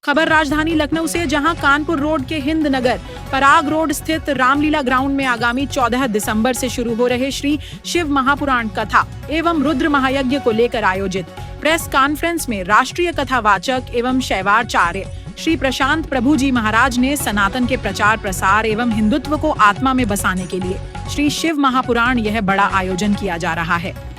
खबर राजधानी लखनऊ से, जहां कानपुर रोड के हिंद नगर पराग रोड स्थित रामलीला ग्राउंड में आगामी 14 दिसंबर से शुरू हो रहे श्री शिव महापुराण कथा एवं रुद्र महायज्ञ को लेकर आयोजित प्रेस कॉन्फ्रेंस में राष्ट्रीय कथावाचक एवं शैवाचार्य श्री प्रशांत प्रभु जी महाराज ने सनातन के प्रचार प्रसार एवं हिंदुत्व को आत्मा में बसाने के लिए श्री शिव महापुराण यह बड़ा आयोजन किया जा रहा है।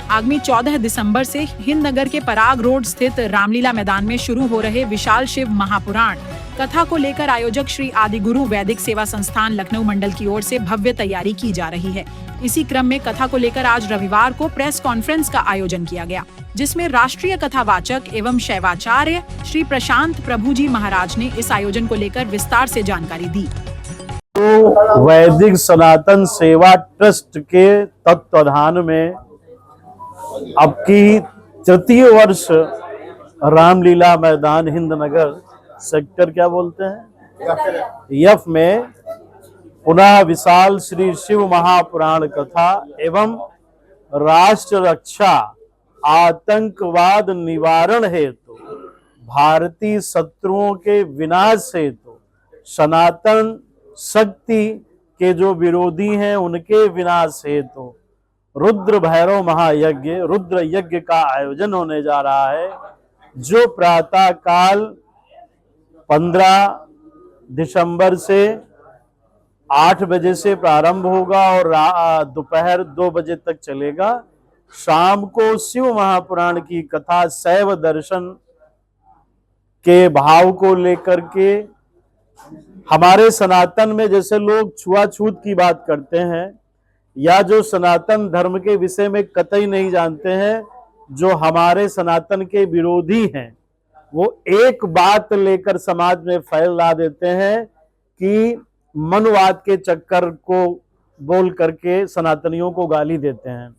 आगामी 14 दिसंबर से हिंद नगर के पराग रोड स्थित रामलीला मैदान में शुरू हो रहे विशाल शिव महापुराण कथा को लेकर आयोजक श्री आदिगुरु वैदिक सेवा संस्थान लखनऊ मंडल की ओर से भव्य तैयारी की जा रही है। इसी क्रम में कथा को लेकर आज रविवार को प्रेस कॉन्फ्रेंस का आयोजन किया गया, जिसमें राष्ट्रीय कथावाचक एवं शैवाचार्य श्री प्रशांत प्रभु जी महाराज ने इस आयोजन को लेकर विस्तार से जानकारी दी। तो वैदिक सनातन सेवा ट्रस्ट के तत्वाधान में अब की तृतीय वर्ष रामलीला मैदान हिंद नगर सेक्टर क्या बोलते हैं यफ में पुनः विशाल श्री शिव महापुराण कथा एवं राष्ट्र रक्षा आतंकवाद निवारण हेतु भारतीय शत्रुओं के विनाश हेतु सनातन शक्ति के जो विरोधी हैं उनके विनाश हेतु रुद्र भैरव महायज्ञ रुद्र यज्ञ का आयोजन होने जा रहा है, जो प्रातः काल 15 दिसंबर से 8 बजे से प्रारंभ होगा और दोपहर 2 बजे तक चलेगा। शाम को शिव महापुराण की कथा शैव दर्शन के भाव को लेकर के हमारे सनातन में जैसे लोग छुआछूत की बात करते हैं या जो सनातन धर्म के विषय में कतई नहीं जानते हैं, जो हमारे सनातन के विरोधी हैं, वो एक बात लेकर समाज में फैला देते हैं कि मनुवाद के चक्कर को बोल करके सनातनियों को गाली देते हैं,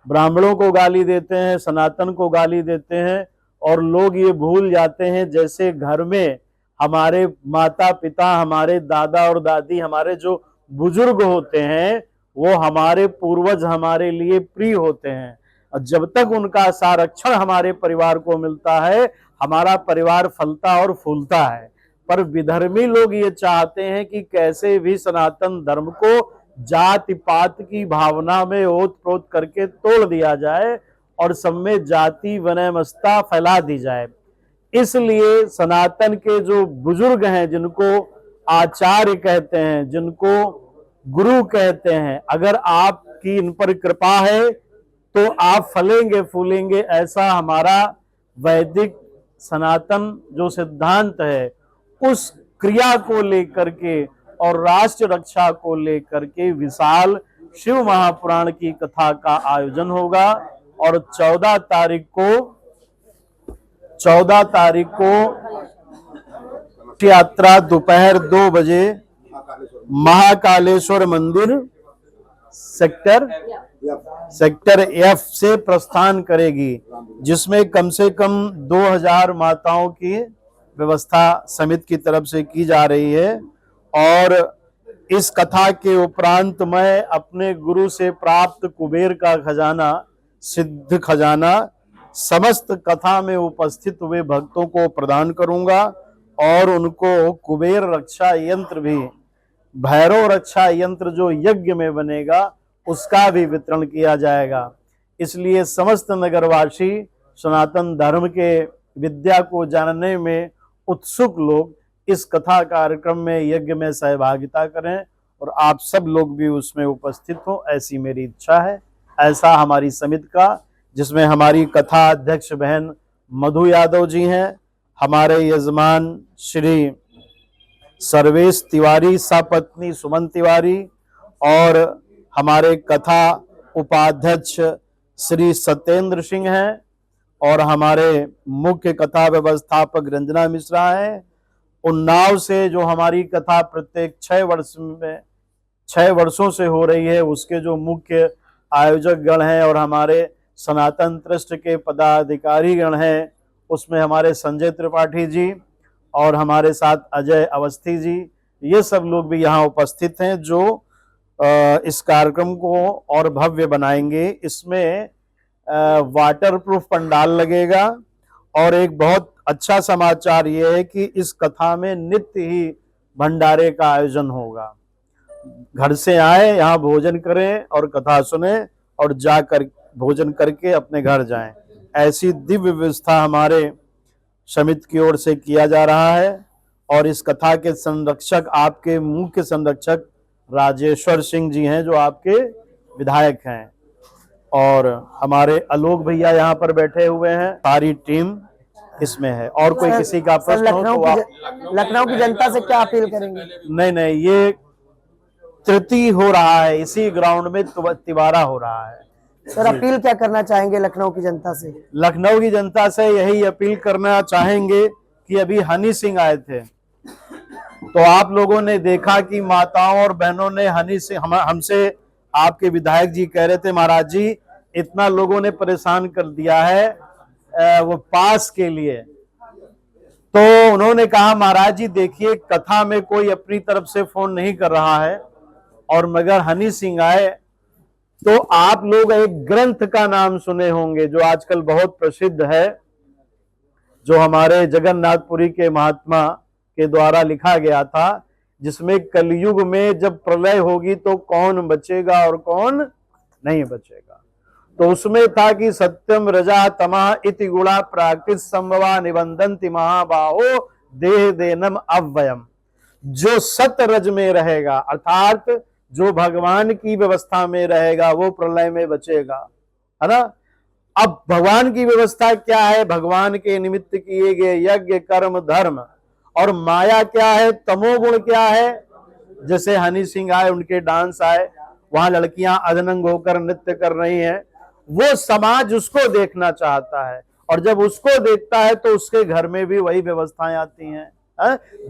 ब्राह्मणों को गाली देते हैं, सनातन को गाली देते हैं। और लोग ये भूल जाते हैं जैसे घर में हमारे माता पिता, हमारे दादा और दादी, हमारे जो बुजुर्ग होते हैं वो हमारे पूर्वज हमारे लिए प्रिय होते हैं, और जब तक उनका संरक्षण हमारे परिवार को मिलता है हमारा परिवार फलता और फूलता है। पर विधर्मी लोग ये चाहते हैं कि कैसे भी सनातन धर्म को जाति पात की भावना में ओत प्रोत करके तोड़ दिया जाए और सब में जाति वनमस्ता फैला दी जाए। इसलिए सनातन के जो बुजुर्ग हैं, जिनको आचार्य कहते हैं, जिनको गुरु कहते हैं, अगर आपकी इन पर कृपा है तो आप फलेंगे फूलेंगे, ऐसा हमारा वैदिक सनातन जो सिद्धांत है उस क्रिया को लेकर के और राष्ट्र रक्षा को लेकर के विशाल शिव महापुराण की कथा का आयोजन होगा। और 14 तारीख को यात्रा दोपहर 2 बजे महाकालेश्वर मंदिर सेक्टर एफ से प्रस्थान करेगी, जिसमें कम से कम 2000 माताओं की व्यवस्था समिति की तरफ से की जा रही है। और इस कथा के उपरांत मैं अपने गुरु से प्राप्त कुबेर का खजाना, सिद्ध खजाना समस्त कथा में उपस्थित हुए भक्तों को प्रदान करूंगा और उनको कुबेर रक्षा यंत्र भी, भैरव रक्षा यंत्र जो यज्ञ में बनेगा उसका भी वितरण किया जाएगा। इसलिए समस्त नगरवासी सनातन धर्म के विद्या को जानने में उत्सुक लोग इस कथा कार्यक्रम में यज्ञ में सहभागिता करें और आप सब लोग भी उसमें उपस्थित हो, ऐसी मेरी इच्छा है। ऐसा हमारी समिति का, जिसमें हमारी कथा अध्यक्ष बहन मधु यादव जी हैं, हमारे यजमान श्री सर्वेश तिवारी, सपत्नी सुमन तिवारी, और हमारे कथा उपाध्यक्ष श्री सत्येंद्र सिंह हैं, और हमारे मुख्य कथा व्यवस्थापक रंजना मिश्रा हैं। उन्नाव से जो हमारी कथा प्रत्येक 6 वर्षों से हो रही है उसके जो मुख्य आयोजक गण हैं और हमारे सनातन ट्रस्ट के पदाधिकारी गण हैं, उसमें हमारे संजय त्रिपाठी जी और हमारे साथ अजय अवस्थी जी, ये सब लोग भी यहाँ उपस्थित हैं, जो इस कार्यक्रम को और भव्य बनाएंगे। इसमें वाटरप्रूफ पंडाल लगेगा और एक बहुत अच्छा समाचार ये है कि इस कथा में नित्य ही भंडारे का आयोजन होगा। घर से आए, यहाँ भोजन करें और कथा सुने और जाकर भोजन करके अपने घर जाएं। ऐसी दिव्य व्यवस्था हमारे समिति की ओर से किया जा रहा है। और इस कथा के संरक्षक, आपके मुख्य संरक्षक राजेश्वर सिंह जी हैं, जो आपके विधायक हैं। और हमारे आलोक भैया यहाँ पर बैठे हुए हैं। सारी टीम इसमें है। और कोई किसी का प्रश्न हो तो आप। लखनऊ की जनता से क्या अपील करेंगे? नहीं, ये तृतीय हो रहा है, इसी ग्राउंड में तिवारा हो रहा है। सर, अपील क्या करना चाहेंगे लखनऊ की जनता से? लखनऊ की जनता से यही अपील करना चाहेंगे कि अभी हनी सिंह आए थे, तो आप लोगों ने देखा कि माताओं और बहनों ने हनी सिंह हमसे, आपके विधायक जी कह रहे थे, महाराज जी इतना लोगों ने परेशान कर दिया है वो पास के लिए। तो उन्होंने कहा, महाराज जी देखिए, कथा में कोई अपनी तरफ से फोन नहीं कर रहा है, और मगर हनी सिंह आए तो आप लोग एक ग्रंथ का नाम सुने होंगे जो आजकल बहुत प्रसिद्ध है, जो हमारे जगन्नाथपुरी के महात्मा के द्वारा लिखा गया था, जिसमें कलयुग में जब प्रलय होगी तो कौन बचेगा और कौन नहीं बचेगा। तो उसमें था कि सत्यम रजा तमा इति गुणा प्राकृत संभवा निबंधन्ति महाबाहो देह देनम अव्ययम। जो सत रज में रहेगा, अर्थात जो भगवान की व्यवस्था में रहेगा, वो प्रलय में बचेगा, है ना। अब भगवान की व्यवस्था क्या है? भगवान के निमित्त किए गए यज्ञ कर्म धर्म, और माया क्या है? तमोगुण क्या है? जैसे हनी सिंह आए, उनके डांस आए, वहां लड़कियां अधनंग होकर नृत्य कर रही हैं, वो समाज उसको देखना चाहता है, और जब उसको देखता है तो उसके घर में भी वही व्यवस्थाएं आती हैं।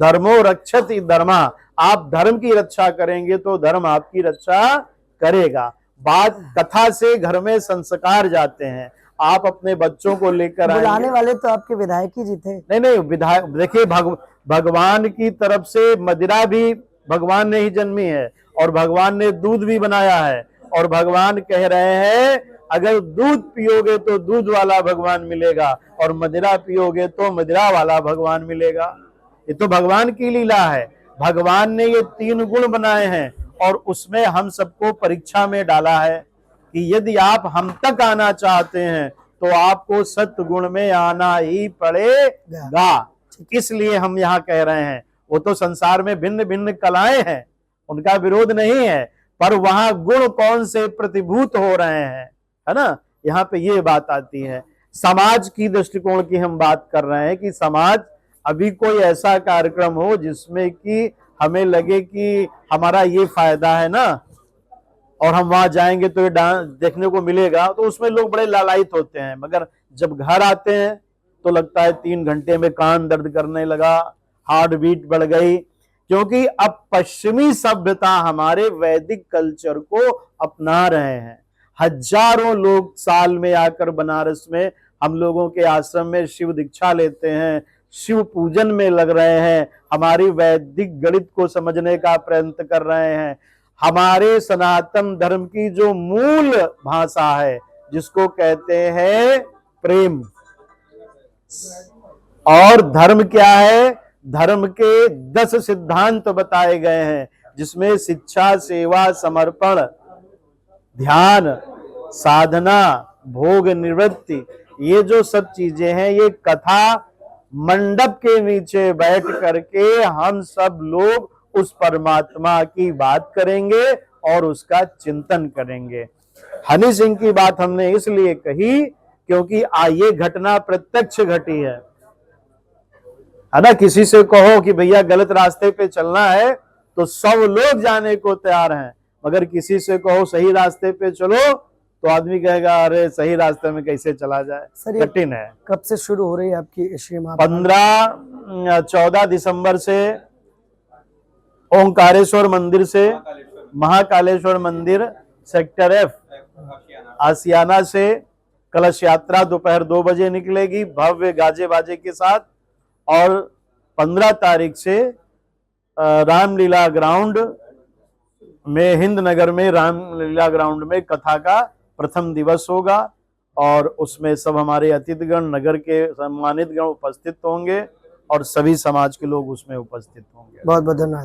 धर्मो रक्षति धर्मा, आप धर्म की रक्षा करेंगे तो धर्म आपकी रक्षा करेगा। बात कथा से घर में संस्कार जाते हैं। आप अपने बच्चों को लेकर बुलाने वाले तो आपके विधायक ही जी थे। नहीं, विधायक देखिए, भगवान की तरफ से मदिरा भी भगवान ने ही जन्मी है, और भगवान ने दूध भी बनाया है, और भगवान कह रहे हैं अगर दूध पियोगे तो दूध वाला भगवान मिलेगा, और मदिरा पियोगे तो मदिरा वाला भगवान मिलेगा। ये तो भगवान की लीला है। भगवान ने ये 3 गुण बनाए हैं, और उसमें हम सबको परीक्षा में डाला है कि यदि आप हम तक आना चाहते हैं तो आपको सत्गुण में आना ही पड़ेगा। इसलिए हम यहाँ कह रहे हैं, वो तो संसार में भिन्न भिन्न कलाएं हैं, उनका विरोध नहीं है, पर वहां गुण कौन से प्रतिभूत हो रहे हैं, है ना। यहाँ पे ये बात आती है। समाज की दृष्टिकोण की हम बात कर रहे हैं कि समाज अभी कोई ऐसा कार्यक्रम हो जिसमें कि हमें लगे कि हमारा ये फायदा है ना, और हम वहां जाएंगे तो ये डांस देखने को मिलेगा, तो उसमें लोग बड़े लालायित होते हैं। मगर जब घर आते हैं तो लगता है 3 घंटे में कान दर्द करने लगा, हार्ट बीट बढ़ गई, क्योंकि अब पश्चिमी सभ्यता हमारे वैदिक कल्चर को अपना रहे हैं। हजारों लोग साल में आकर बनारस में हम लोगों के आश्रम में शिव दीक्षा लेते हैं, शिव पूजन में लग रहे हैं, हमारी वैदिक गणित को समझने का प्रयत्न कर रहे हैं। हमारे सनातन धर्म की जो मूल भाषा है, जिसको कहते हैं प्रेम, और धर्म क्या है? धर्म के 10 सिद्धांत बताए गए हैं, जिसमें शिक्षा, सेवा, समर्पण, ध्यान, साधना, भोग निवृत्ति, ये जो सब चीजें हैं, ये कथा मंडप के नीचे बैठ करके हम सब लोग उस परमात्मा की बात करेंगे और उसका चिंतन करेंगे। हनी सिंह की बात हमने इसलिए कही क्योंकि ये घटना प्रत्यक्ष घटी है ना। किसी से कहो कि भैया गलत रास्ते पे चलना है तो सब लोग जाने को तैयार हैं, मगर किसी से कहो सही रास्ते पे चलो तो आदमी कहेगा अरे सही रास्ते में कैसे चला जाए, कठिन है। कब से शुरू हो रही है आपकी श्री 14 दिसंबर से ओंकारेश्वर मंदिर से महाकालेश्वर मंदिर सेक्टर F आसियाना से कलश यात्रा दोपहर 2 बजे निकलेगी भव्य गाजे बाजे के साथ, और 15 तारीख से रामलीला ग्राउंड में, हिंद नगर में रामलीला ग्राउंड में कथा का प्रथम दिवस होगा। और उसमें सब हमारे अतिथिगण, नगर के सम्मानित गण उपस्थित होंगे और सभी समाज के लोग उसमें उपस्थित होंगे। बहुत बहुत धन्यवाद।